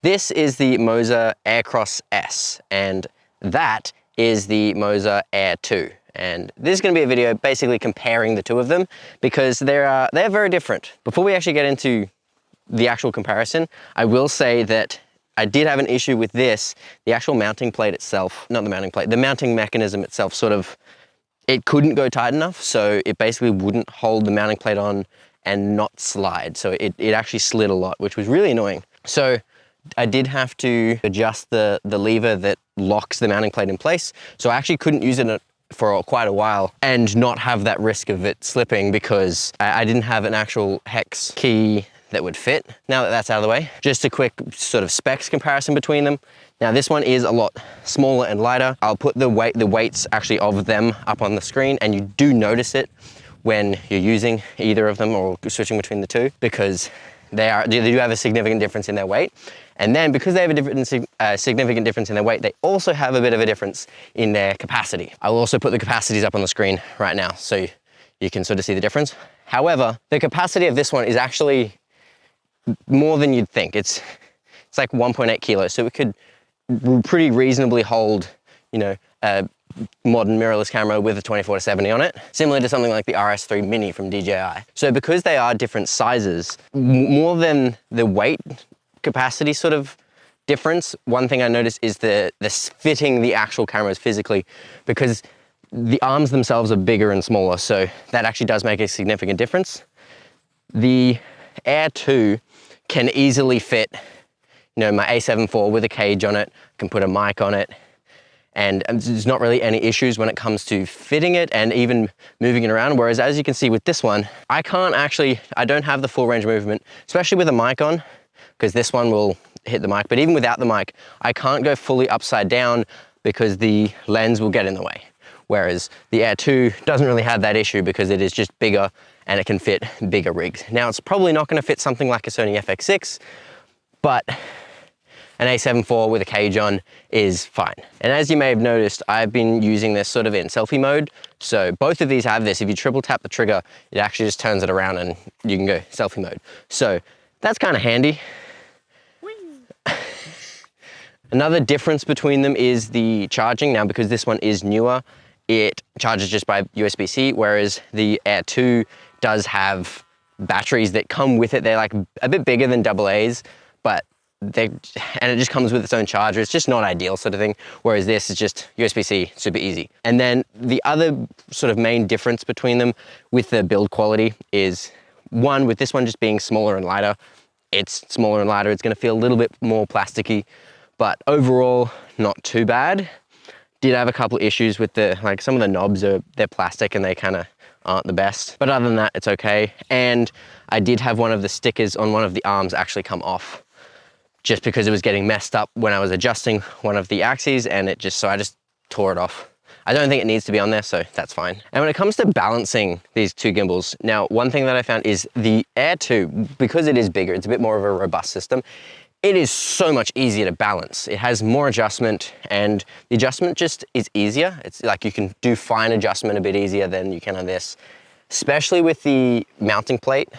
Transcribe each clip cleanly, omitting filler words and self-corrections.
This is the Moza Aircross S, and that is the Moza Air 2. And this is going to be a video basically comparing the two of them because they're very different. Before we actually get into the actual comparison, I will say that I did have an issue with this. The actual mounting plate itself, not the mounting plate, the mounting mechanism itself it couldn't go tight enough, so it basically wouldn't hold the mounting plate on and not slide. So it actually slid a lot, which was really annoying. So I did have to adjust the lever that locks the mounting plate in place. So I actually couldn't use it for quite a while and not have that risk of it slipping because I didn't have an actual hex key that would fit. Now that that's out of the way, just a quick sort of specs comparison between them. Now this one is a lot smaller and lighter. I'll put the weights actually of them up on the screen, and you do notice it when you're using either of them or switching between the two because they do have a significant difference in their weight. And then because they have a significant difference in their weight, they also have a bit of a difference in their capacity. I will also put the capacities up on the screen right now so you can sort of see the difference. However, the capacity of this one is actually more than you'd think. It's like 1.8 kilos, so it could pretty reasonably hold, you know, a modern mirrorless camera with a 24-70 on it, similar to something like the RS3 Mini from DJI. So because they are different sizes, more than the weight capacity sort of difference, one thing I noticed is the fitting the actual cameras physically, because the arms themselves are bigger and smaller, so that actually does make a significant difference. The Air 2 can easily fit, you know, my A7 IV with a cage on it, can put a mic on it, and there's not really any issues when it comes to fitting it and even moving it around. Whereas as you can see with this one, I don't have the full range of movement, especially with a mic on, because this one will hit the mic, but even without the mic, I can't go fully upside down because the lens will get in the way. Whereas the Air 2 doesn't really have that issue because it is just bigger and it can fit bigger rigs. Now it's probably not going to fit something like a Sony FX6, but an A7 IV with a cage on is fine. And as you may have noticed, I've been using this sort of in selfie mode. So both of these have this. If you triple tap the trigger, it actually just turns it around and you can go selfie mode. So that's kind of handy. Another difference between them is the charging. Now, because this one is newer, it charges just by USB-C, whereas the Air 2 does have batteries that come with it. They're like a bit bigger than AA's, but and it just comes with its own charger. It's just not ideal sort of thing. Whereas this is just USB-C, super easy. And then the other sort of main difference between them with the build quality is, one, with this one just being smaller and lighter, it's smaller and lighter. It's going to feel a little bit more plasticky, but overall not too bad. Did have a couple of issues with some of the knobs they're plastic and they kind of aren't the best. But other than that, it's okay. And I did have one of the stickers on one of the arms actually come off just because it was getting messed up when I was adjusting one of the axes, and so I just tore it off. I don't think it needs to be on there, so that's fine. And when it comes to balancing these two gimbals, now one thing that I found is the Air 2, because it is bigger, it's a bit more of a robust system, it is so much easier to balance. It has more adjustment, and the adjustment just is easier. It's like you can do fine adjustment a bit easier than you can on this, especially with the mounting plate,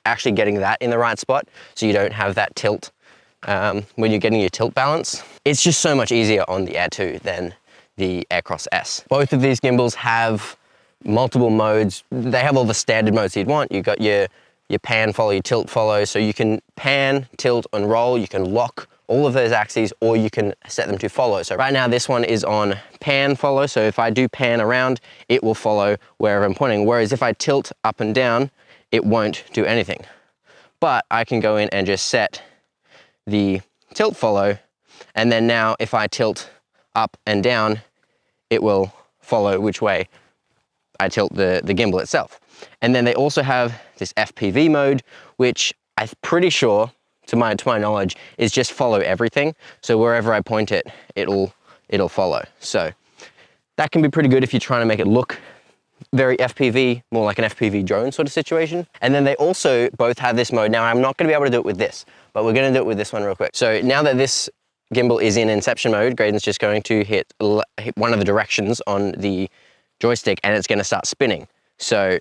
actually getting that in the right spot so you don't have that tilt when you're getting your tilt balance. It's just so much easier on the Air 2 than the Aircross S. Both of these gimbals have multiple modes. They have all the standard modes you'd want. You've got your pan follow, your tilt follow, so you can pan, tilt, and roll. You can lock all of those axes, or you can set them to follow. So right now this one is on pan follow, so if I do pan around, it will follow wherever I'm pointing, whereas if I tilt up and down, it won't do anything. But I can go in and just set the tilt follow, and then now if I tilt up and down, it will follow which way I tilt the gimbal itself. And then they also have this FPV mode, which I'm pretty sure, to my knowledge, is just follow everything. So wherever I point it, it'll follow. So that can be pretty good if you're trying to make it look very FPV, more like an FPV drone sort of situation. And then they also both have this mode. Now I'm not going to be able to do it with this, but we're going to do it with this one real quick. So now that this gimbal is in inception mode, Graydon's just going to hit one of the directions on the joystick and it's going to start spinning. So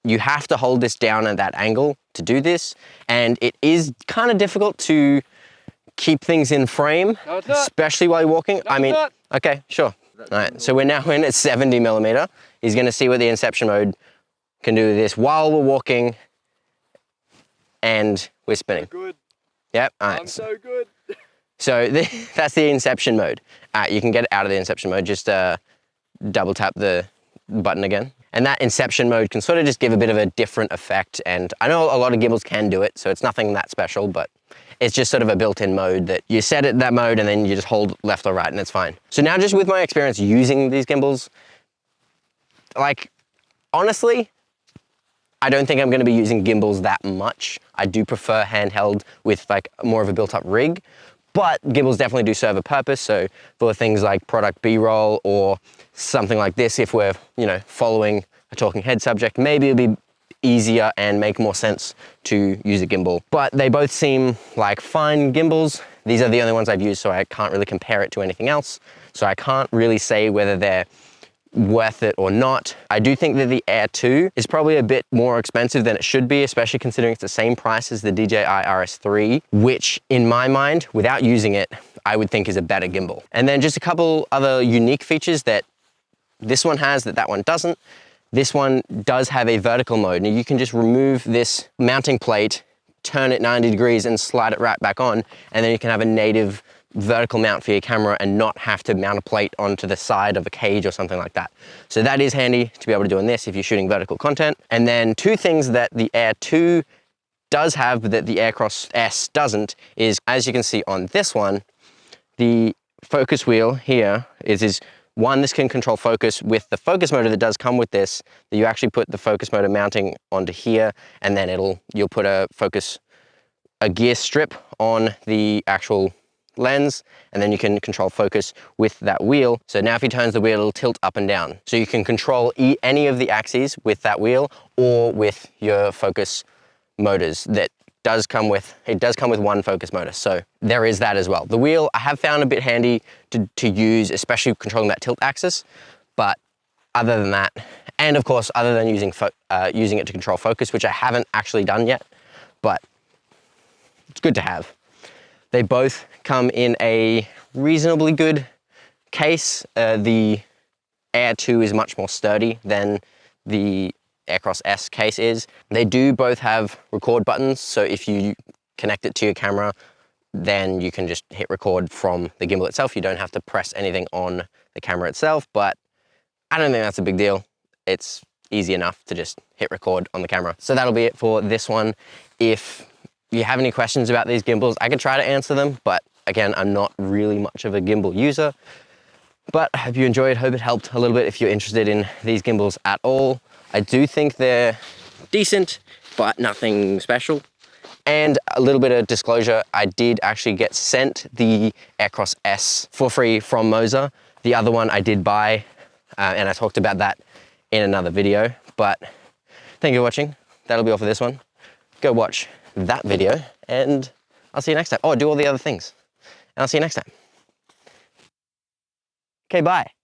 you have to hold this down at that angle to do this, and it is kind of difficult to keep things in frame, No, it's not. especially while you're walking. No, I mean, it's not. okay, sure. All right, so we're now in at 70mm. He's gonna see what the inception mode can do with this while we're walking and we're spinning. Good. Yep, all right. I'm so good. So that's the inception mode. You can get out of the inception mode, just double tap the button again. And that inception mode can sort of just give a bit of a different effect. And I know a lot of gimbals can do it, so it's nothing that special, but it's just sort of a built-in mode that you set it that mode and then you just hold left or right and it's fine. So now just with my experience using these gimbals, like, honestly, I don't think I'm gonna be using gimbals that much. I do prefer handheld with like more of a built-up rig, but gimbals definitely do serve a purpose. So for things like product B-roll or something like this, if we're, you know, following a talking head subject, maybe it'll be easier and make more sense to use a gimbal. But they both seem like fine gimbals. These are the only ones I've used, so I can't really compare it to anything else. So I can't really say whether they're worth it or not. I do think that the Air 2 is probably a bit more expensive than it should be, especially considering it's the same price as the DJI RS3, which in my mind, without using it, I would think is a better gimbal. And then just a couple other unique features that this one has that that one doesn't. This one does have a vertical mode. Now you can just remove this mounting plate, turn it 90 degrees and slide it right back on, and then you can have a native vertical mount for your camera and not have to mount a plate onto the side of a cage or something like that. So that is handy to be able to do on this if you're shooting vertical content. And then two things that the Air 2 does have but that the Aircross S doesn't is, as you can see on this one, the focus wheel here is one, this can control focus with the focus motor that does come with this, that you actually put the focus motor mounting onto here, and then you'll put a gear strip on the actual lens, and then you can control focus with that wheel. So now if he turns the wheel, it'll tilt up and down. So you can control any of the axes with that wheel or with your focus motors that does come with one focus motor. So there is that as well. The wheel I have found a bit handy to use, especially controlling that tilt axis. But other than that, and of course, other than using it to control focus, which I haven't actually done yet, but it's good to have. They both come in a reasonably good case. The Air 2 is much more sturdy than the Aircross S case is. They do both have record buttons, so if you connect it to your camera, then you can just hit record from the gimbal itself. You don't have to press anything on the camera itself, but I don't think that's a big deal. It's easy enough to just hit record on the camera. So that'll be it for this one. If you have any questions about these gimbals, I could try to answer them, but again, I'm not really much of a gimbal user. But I hope you enjoyed, hope it helped a little bit if you're interested in these gimbals at all. I do think they're decent, but nothing special. And a little bit of disclosure, I did actually get sent the Aircross S for free from Moza. The other one I did buy, and I talked about that in another video. But thank you for watching. That'll be all for this one. Go watch that video, and I'll see you next time. Oh, do all the other things. And I'll see you next time. Okay, bye.